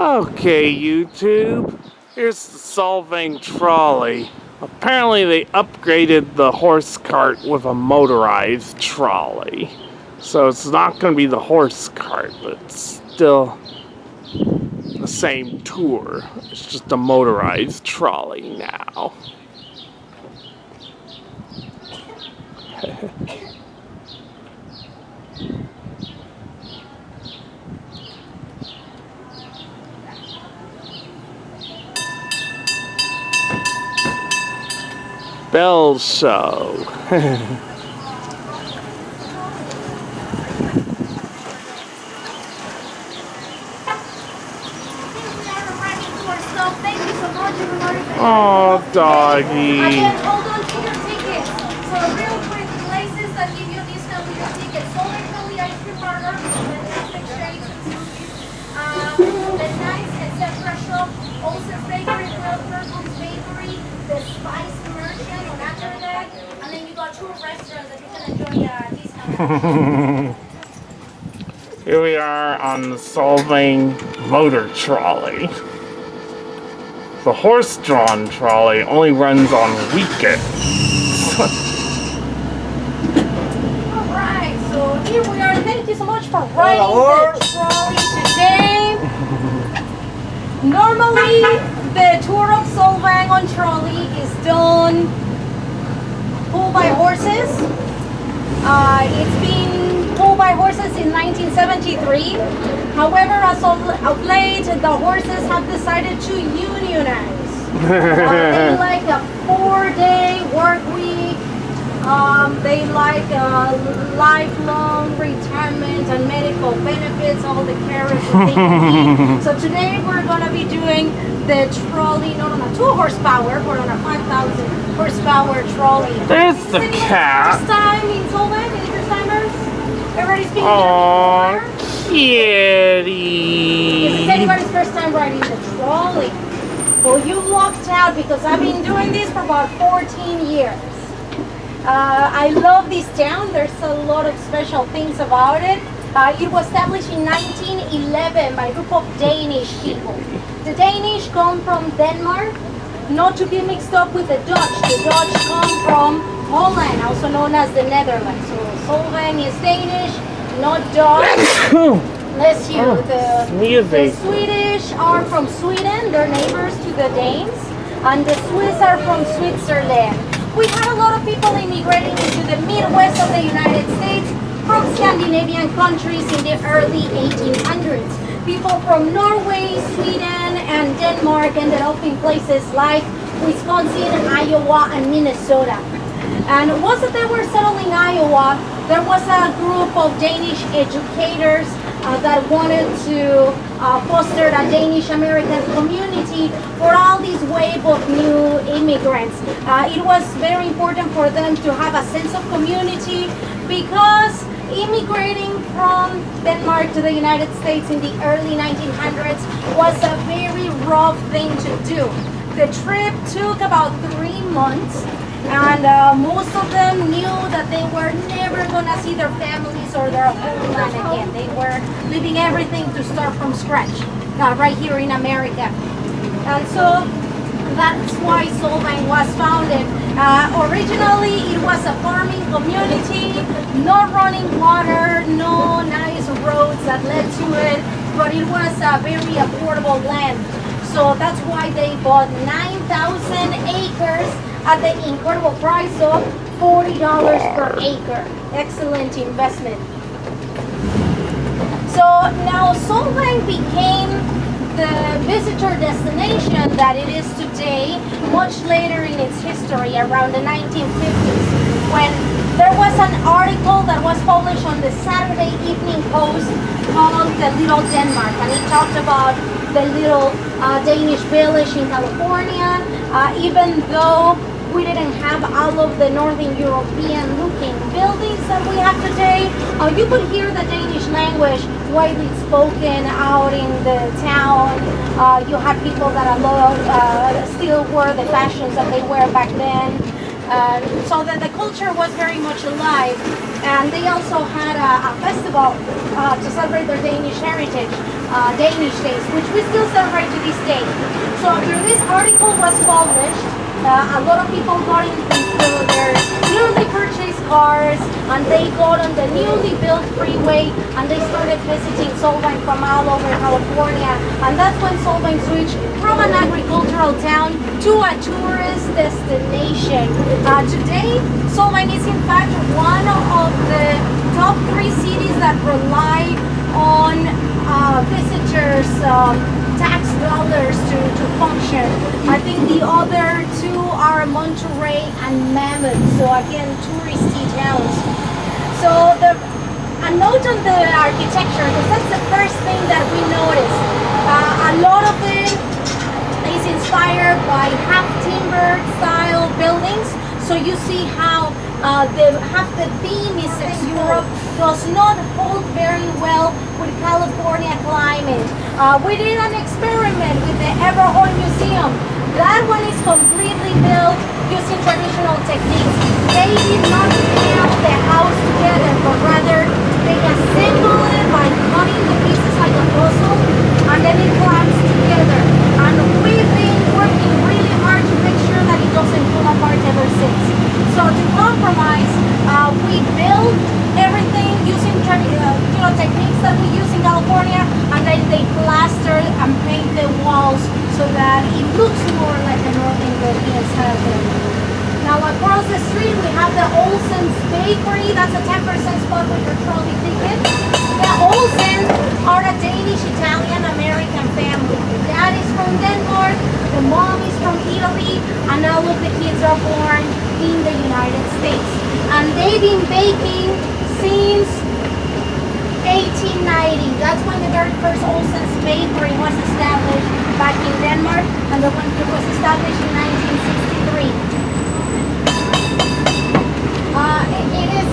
Okay, YouTube, here's the Solvang Trolley. Apparently they upgraded the horse cart with a motorized trolley. So it's not going to be the horse cart, but it's still the same tour. It's just a motorized trolley now. Bell show. Oh, doggy. Again, hold on to your tickets. So real quick, places that give you a discount with your ticket. Solvang Trolley ice cream parlor, fantastic shakes and smoothies. The Nice Etc. shop, Olsen's Bakery, Wilford's Bakery, the Spice Merchant on Atherneck, and then you got two restaurants that you can enjoy a discount. Here we are on the Solvang motor trolley. The horse-drawn trolley only runs on weekends. Alright, so here we are. Thank you so much for riding the trolley today. Normally, the tour of Solvang on trolley is done pulled by horses. It's been pulled by horses in 1973. However, as of late, the horses have decided to unionize. They like a 4-day work week. They like lifelong retirement and medical benefits, all the carrots that they can eat. So today we're going to be doing the trolley, not on a 2 horsepower, but on a 5,000 horsepower trolley. There's the cat. First time in Solvang? Any first timers? Everybody's been Aww, here before? kitty. This is anybody's first time riding the trolley. Well, you lucked out because I've been doing this for about 14 years. I love this town. There's a lot of special things about it. It was established in 1911 by a group of Danish people. The Danish come from Denmark, not to be mixed up with the Dutch. The Dutch come from Holland, also known as the Netherlands. So Solvang is Danish, not Dutch. Bless you. The Swedish are from Sweden. They're neighbors to the Danes. And the Swiss are from Switzerland. We had a lot of people immigrating into the Midwest of the United States from Scandinavian countries in the early 1800s. People from Norway, Sweden, and Denmark ended up in places like Wisconsin, Iowa, and Minnesota. And once that they were settling Iowa, there was a group of Danish educators that wanted to foster a Danish-American community for all these wave of new immigrants. It was very important for them to have a sense of community because immigrating from Denmark to the United States in the early 1900s was a very rough thing to do. The trip took about 3 months. And most of them knew that they were never going to see their families or their homeland again. They were leaving everything to start from scratch right here in America. And so that's why Solvang was founded. Originally, it was a farming community, no running water, no nice roads that led to it, but it was a very affordable land. So that's why they bought 9,000 acres at the incredible price of $40 per acre. Excellent investment. So now Solvang became the visitor destination that it is today, much later in its history, around the 1950s, when there was an article that was published on the Saturday Evening Post called The Little Denmark, and it talked about the little Danish village in California. Even though we didn't have all of the Northern European looking buildings that we have today, you could hear the Danish language widely spoken out in the town. You had people that still wore the fashions that they wear back then. So that the culture was very much alive. And they also had a festival to celebrate their Danish heritage Danish days, which we still celebrate to this day. So after this article was published, a lot of people got into their newly purchased cars, and they got on the newly built freeway, and they started visiting Solvang from all over California. And that's when Solvang switched from an agricultural town to a tourist destination. Today, Solvang is in fact one of the top 3 cities that rely on visitors' tax dollars to function. I think the other 2 are Monterey and Mammoth, so again, touristy towns. So a note on the architecture, because that's the first thing that we noticed. A lot of it is inspired by half-timbered style buildings. So you see how half the beam is Europe, does not hold very well with California climate. We did an experiment with the Everhorn Museum. That one is completely built using traditional techniques. They did not nail the house together, but rather they assemble it by cutting the pieces like a puzzle, and then it clamps together. And we've been working really hard to make sure that it doesn't pull apart ever since. So to compromise, we build everything using techniques that we use in California, and then they plaster and paint the walls so that it looks more like a Northern European style building. Now across the street we have the Olsen's Bakery. That's a 10% spot with your trolley ticket. The Olsens are a Danish, Italian, American family. The dad is from Denmark, the mom is from Italy, and all of the kids are born in the United States. And they've been baking since 1890. That's when the very first Olsen's Bakery was established back in Denmark, and the one that was established in 1963. It is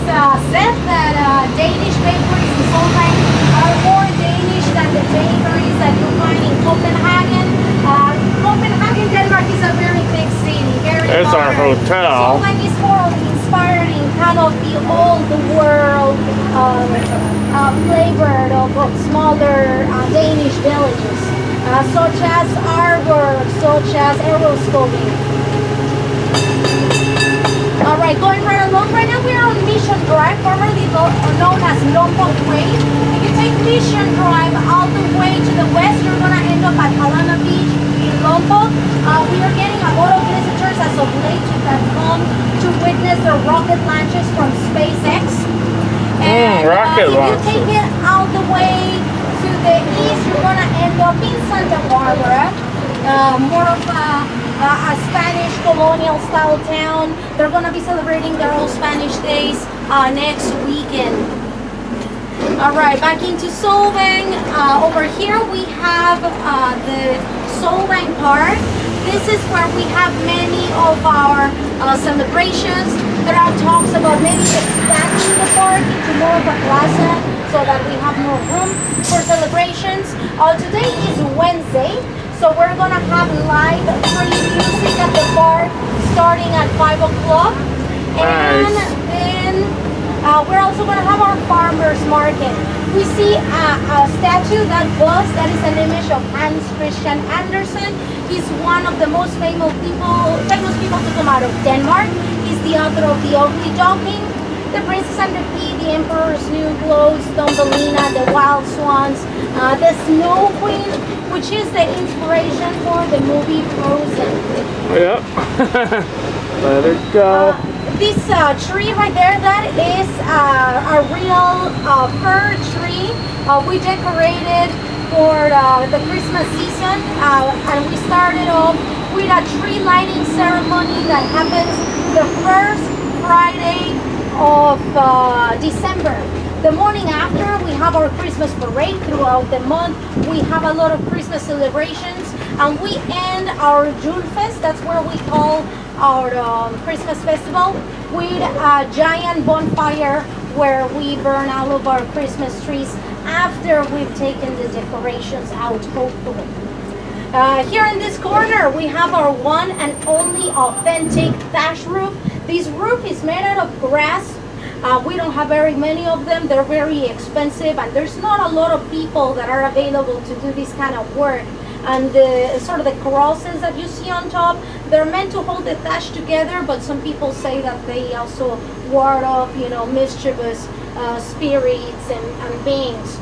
said that Danish bakeries in Solvang are more Danish than the bakeries that you find in Copenhagen. Copenhagen, Denmark is a very big city, very There's our modern. hotel. Solvang is more inspired in kind of the old world flavor of smaller Danish villages, such as Arborg, such as Aeroskogen. Alright, going right along. Right now we are on Mission Drive, formerly known as Lombok Way. If you take Mission Drive all the way to the west, you're going to end up at Halana Beach in Lombok. We are getting a lot of visitors as of late that come to witness the rocket launches from SpaceX. And rocket if launches. you take it all the way to the east, you're going to end up in Santa Barbara. More of a Spanish colonial style town. They're going to be celebrating their old Spanish days next weekend. Alright, back into Solvang. Over here we have the Solvang Park. This is where we have many of our celebrations. There are talks about maybe expanding the park into more of a plaza so that we have more room for celebrations. Today is Wednesday. So we're going to have live free music at the park starting at 5 o'clock. And then we're also going to have our farmers market. We see a statue, that bust, that is an image of Hans Christian Andersen. He's one of the most famous people to come out of Denmark. He's the author of The Ugly Duckling, The Princess and the Pea, The Emperor's New Clothes, Thumbelina, The Wild Swans, The Snow Queen, which is the inspiration for the movie Frozen. Yep. Let it go. This tree right there, that is a real fir tree. We decorated for the Christmas season, and we started off with a tree lighting ceremony that happens the first Friday of December. The morning after, we have our Christmas parade. Throughout the month, we have a lot of Christmas celebrations, and we end our June Fest, that's where we call our Christmas festival, with a giant bonfire where we burn all of our Christmas trees after we've taken the decorations out, hopefully. Here in this corner, we have our one and only authentic thatch roof. This roof is made out of grass We don't have very many of them. They're very expensive, and there's not a lot of people that are available to do this kind of work. And the sort of the crosses that you see on top, they're meant to hold the thatch together, but some people say that they also ward off, you know, mischievous spirits and beings.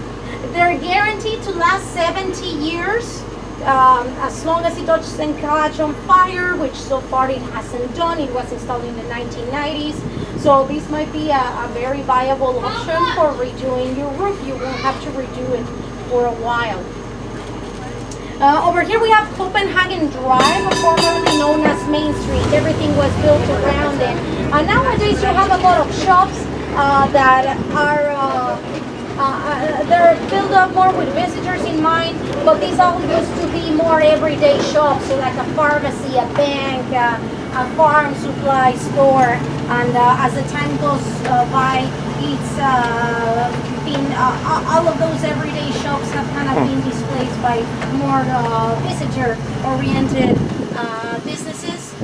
They're guaranteed to last 70 years, as long as it doesn't catch on fire, which so far it hasn't done. It was installed in the 1990s. So this might be a very viable option for redoing your roof. You won't have to redo it for a while. Over here we have Copenhagen Drive, formerly known as Main Street. Everything was built around it. Nowadays you have a lot of shops that are they're built up more with visitors in mind, but these all used to be more everyday shops, so like a pharmacy, a bank, a farm supply store, and as the time goes by, it's been all of those everyday shops have kind of been displaced by more visitor-oriented businesses.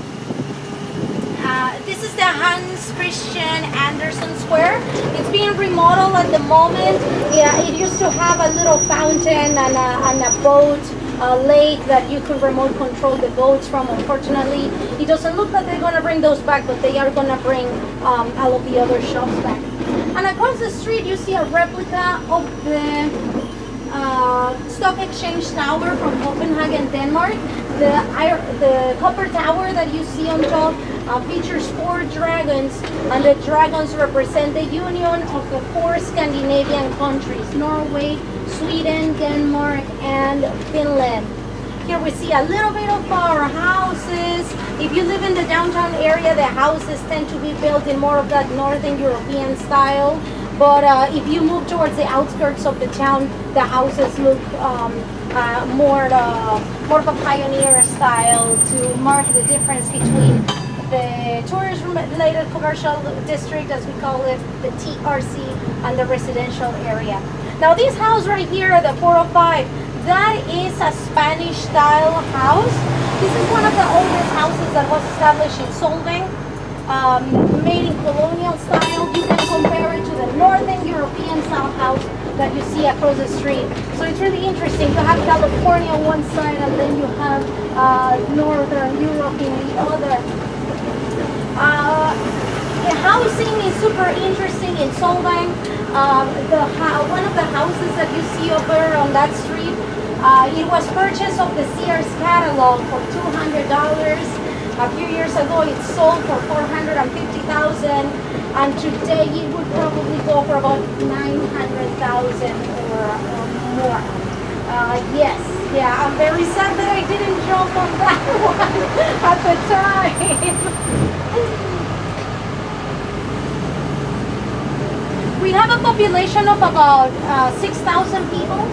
This is the Hans Christian Andersen Square. It's being remodeled at the moment. Yeah, it used to have a little fountain and a boat lake that you could remote control the boats from. Unfortunately, it doesn't look like they're going to bring those back, but they are going to bring all of the other shops back. And across the street, you see a replica of the Stock Exchange Tower from Copenhagen, Denmark. The copper tower that you see on top features 4 dragons, and the dragons represent the union of the 4 Scandinavian countries: Norway, Sweden, Denmark, and Finland. Here we see a little bit of our houses. If you live in the downtown area, the houses tend to be built in more of that Northern European style. But if you move towards the outskirts of the town, the houses look more of a pioneer style to mark the difference between the tourist-related commercial district, as we call it, the TRC, and the residential area. Now this house right here, the 405, that is a Spanish-style house. This is one of the oldest houses that was established in Solvang, made in colonial style. You can compare it to the Northern European-style house that you see across the street. So it's really interesting. You have California on one side, and then you have Northern Europe in the other. The housing is super interesting in Solvang. One of the houses that you see over on that street, it was purchased of the Sears catalog for $200. A few years ago, it sold for $450,000, and today it would probably go for about $900,000 or more. Yes, yeah, I'm very sad that I didn't jump on that one at the time. We have a population of about 6,000 people,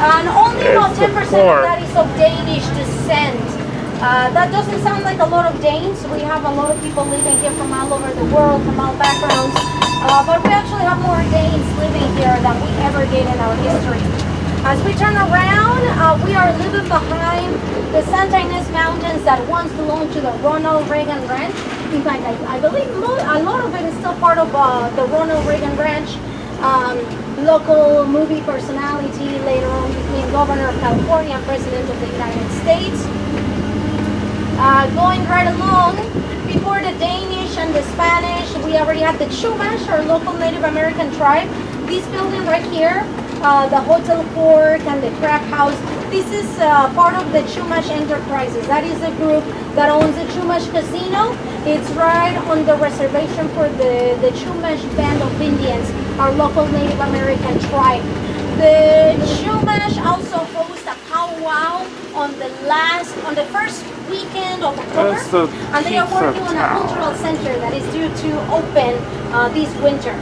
and only about 10% of that is of Danish descent. That doesn't sound like a lot of Danes. We have a lot of people living here from all over the world, from all backgrounds, but we actually have more Danes living here than we ever did in our history. As we turn around, we are living behind the Santa Ynez Mountains that once belonged to the Ronald Reagan Ranch. In fact, I believe a lot of it is still part of the Ronald Reagan Ranch. Local movie personality, later on became governor of California and president of the United States. Going right along, before the Danish and the Spanish, we already had the Chumash, our local Native American tribe. This building right here, the Hotel Cork and the Crab House, this is part of the Chumash Enterprises. That is the group that owns the Chumash Casino. It's right on the reservation for the Chumash Band of Indians, our local Native American tribe. The Chumash also host a powwow on the first weekend of October, and they are working on a cultural center that is due to open this winter.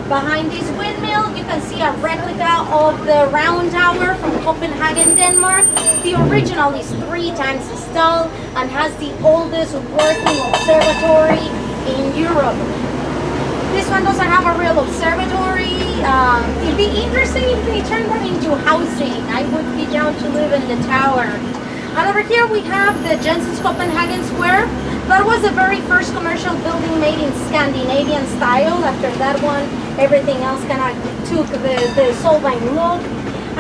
Behind this windmill, you can see a replica of the round tower from Copenhagen, Denmark. The original is 3 times as tall and has the oldest working observatory in Europe. This one doesn't have a real observatory. It'd be interesting if they turned that into housing. I would be down to live in the tower. And over here we have the Jensen's Copenhagen Square. that was the very first commercial building made in Scandinavian style. After that one, everything else kind of took the Solvang look.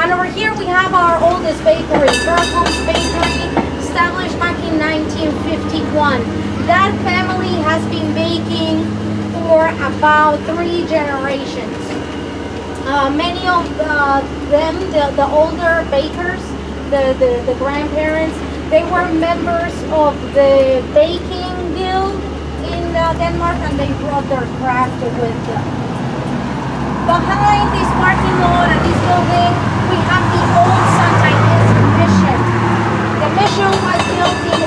And over here we have our oldest bakery, Bergholm's Bakery, established back in 1951. That family has been baking for about 3 generations. Many of them, the older bakers, the grandparents, they were members of the baking guild in Denmark, and they brought their craft with them. Behind this parking lot and this building, we have the old Santa Ynez mission. The mission was built in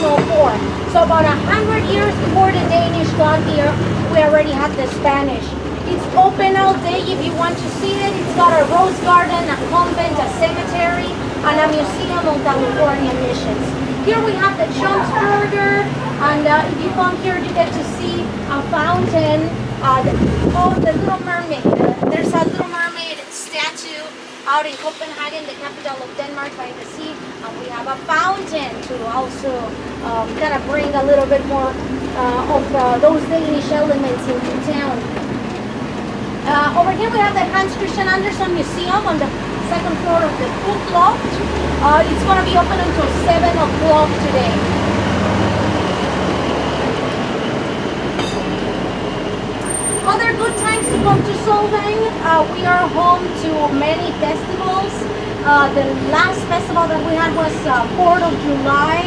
1804. So about 100 years before the Danish got here, we already had the Spanish. It's open all day if you want to see it. It's got a rose garden, a convent, a cemetery, and a museum of California missions. Here we have the Chunks Burger, and if you come here, you get to see a fountain of the Little Mermaid. There's a Little Mermaid statue out in Copenhagen, the capital of Denmark, by the sea, and we have a fountain to also kind of bring a little bit more of those Danish elements into town. Over here we have the Hans Christian Andersen Museum on the second floor of the food loft. It's going to be open until 7 o'clock today. Other good times to come to Solvang. We are home to many festivals. The last festival that we had was 4th of July.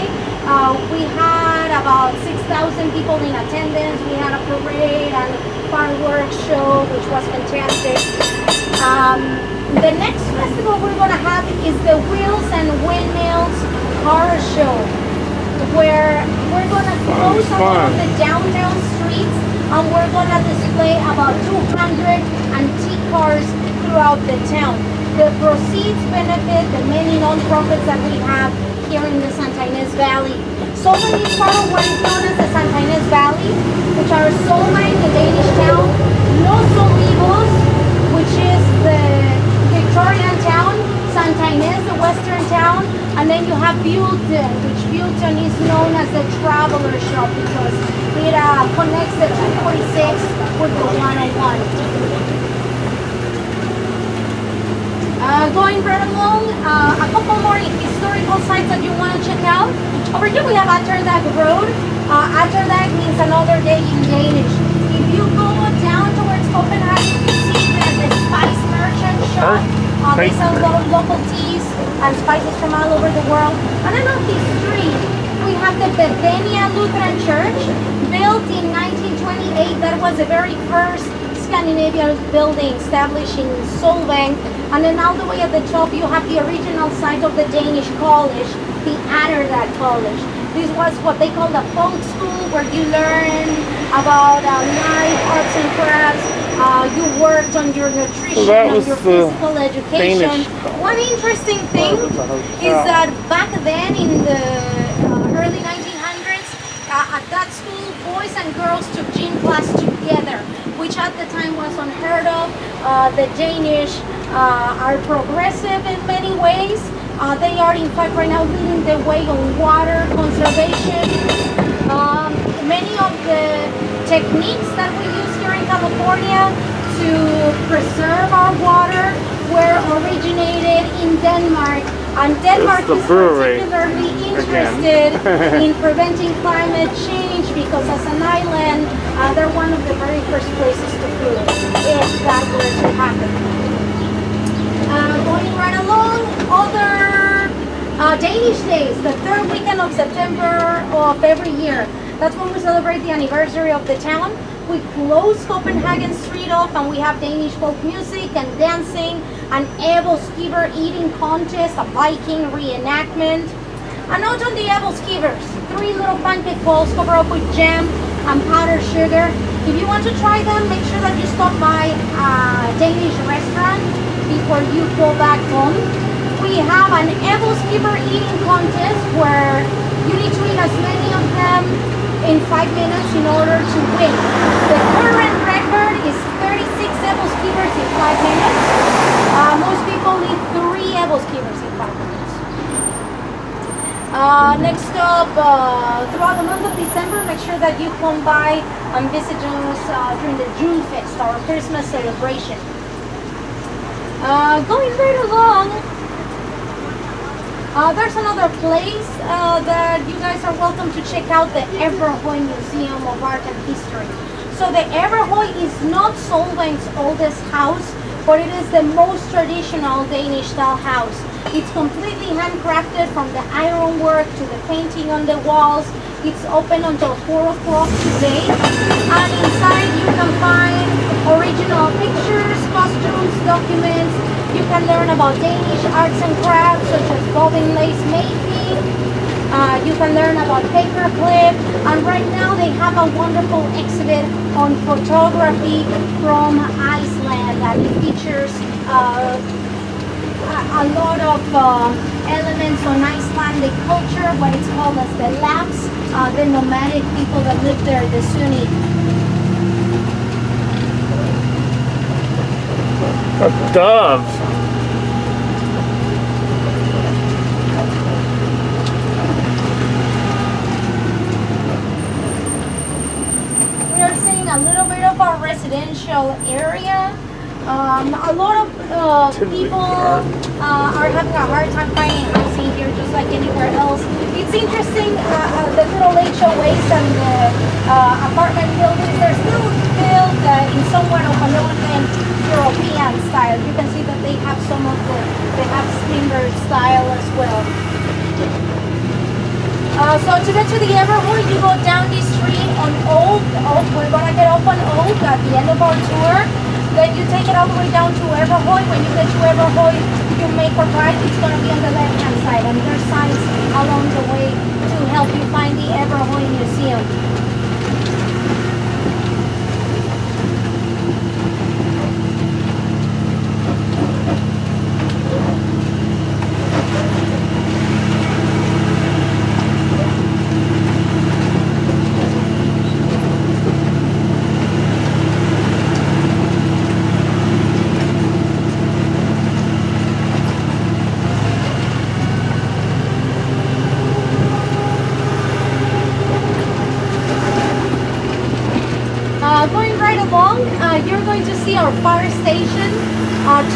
We had about 6,000 people in attendance. We had a parade and fireworks show, which was fantastic. The next festival we're going to have is the Wheels and Windmills Car Show, where we're going to close a lot of the downtown streets, and we're going to display about 200 antique cars throughout the town. The proceeds benefit the many non-profits that we have here in the Santa Ynez Valley. Solvang is part of what is known as the Santa Ynez Valley, which are Solvang, the Danish town, Los Olivos, which is the Victorian town, Santa Ynez, the western town, and then you have Buellton, which Buellton is known as the traveler shop because it connects the 246 with the 101. Going right along, a couple more historical sites that you want to check out. Over here we have Atterdag Road. Atterdag means another day in Danish. If you go down towards Copenhagen, you see the spice merchant shop. They sell local teas and spices from all over the world. And then on this street, we have the Bethania Lutheran Church, built in 1928. That was the very first Scandinavian building established in Solvang. And then all the way at the top you have the original site of the Danish college, the Atterdag College. This was what they call the folk school, where you learn about life, arts and crafts. You worked on your nutrition, on your physical education. One interesting thing is that back then in the early 1900s, at that school, boys and girls took gym class together, which at the time was unheard of. The Danish are progressive in many ways. They are in fact right now leading the way on water conservation. Many of the techniques that we use here in California to preserve our water were originated in Denmark. And Denmark is particularly interested in preventing climate change because as an island, they're one of the very first places to food if that were to happen. Going right along, other Danish days, the third weekend of September of every year. That's when we celebrate the anniversary of the town. We close Copenhagen Street off and we have Danish folk music and dancing, an Evoskiver eating contest, a Viking reenactment. A note on the Evoskivers, 3 little pancake balls covered up with jam and powdered sugar. If you want to try them, make sure that you stop by a Danish restaurant before you go back home. We have an Evoskiver eating contest where you need to eat as many of them in 5 minutes in order to win. The current record is 36 Evoskivers in 5 minutes. Most people need 3 Evoskivers in 5 minutes. Next up, throughout the month of December, make sure that you come by and visit us during the June Fest, our Christmas celebration. Going right along, there's another place that you guys are welcome to check out, the Everhoy Museum of Art and History. So the Everhoy is not Solvang's oldest house, but it is the most traditional Danish style house. It's completely handcrafted from the ironwork to the painting on the walls. It's open until 4 o'clock today. And inside you can find original pictures, costumes, documents. You can learn about Danish arts and crafts such as bobbin lace making. You can learn about paperclip. And right now they have a wonderful exhibit on photography from Iceland, and it features a lot of elements on Icelandic culture, what it's called as the Lapps, the nomadic people that live there, the Sunni. A dove. We are seeing a little bit of our residential area. A lot of people are having a hard time finding housing here, just like anywhere else. It's interesting, the little HOAs and the apartment buildings, they're still built in somewhat of a Northern European style. You can see that they have they have timber style as well. So to get to the Everhoy, you go down this street on Oak. We're gonna get off on Oak at the end of our tour. Then you take it all the way down to Everhoy. When you get to Everhoy, you make a right. It's going to be on the left-hand side, and there's signs along the way to help you find the Everhoy Museum. Going right along, you're going to see our fire station.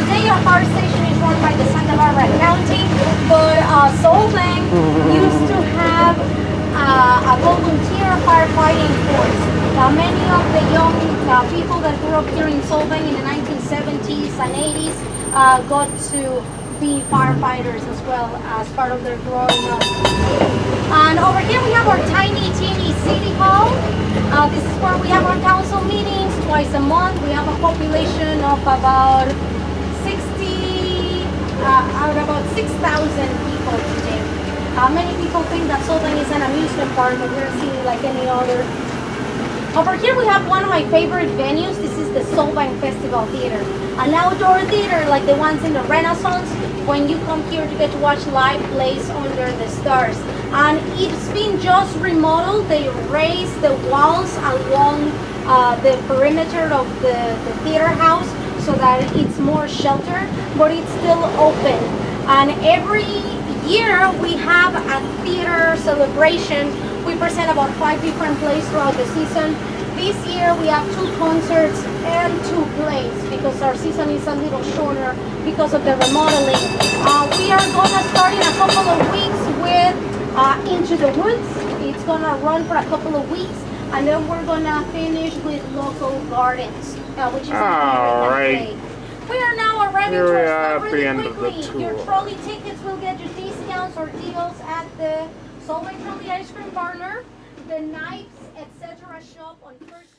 Today our fire station is run by the Santa Barbara County, but Solvang used to have a volunteer firefighting force. Many of the young people that grew up here in Solvang in the 1970s and 80s got to be firefighters as well as part of their growing up. And over here we have our tiny, teeny city hall. This is where we have our council meetings twice a month. We have a population of about 6,000 people today. Many people think that Solvang is an amusement park, but we're a city like any other. Over here we have one of my favorite venues. This is the Solvang Festival Theater. An outdoor theater like the ones in the Renaissance. When you come here to get to watch live plays under the stars. And it's been just remodeled. They raised the walls along the perimeter of the theater house so that it's more sheltered, but it's still open. And every year we have a theater celebration. We present about 5 different plays throughout the season. This year we have 2 concerts and 2 plays because our season is a little shorter because of the remodeling. We are gonna start in a couple of weeks with Into the Woods. It's gonna run for a couple of weeks, and then we're gonna finish with Local Gardens, which is All right. play. We are now arriving Here we towards are at really the end of the quickly. Your tour. trolley tickets will get you discounts or deals at the Solvang Trolley Ice Cream Partner, the Knights, etc. shop on First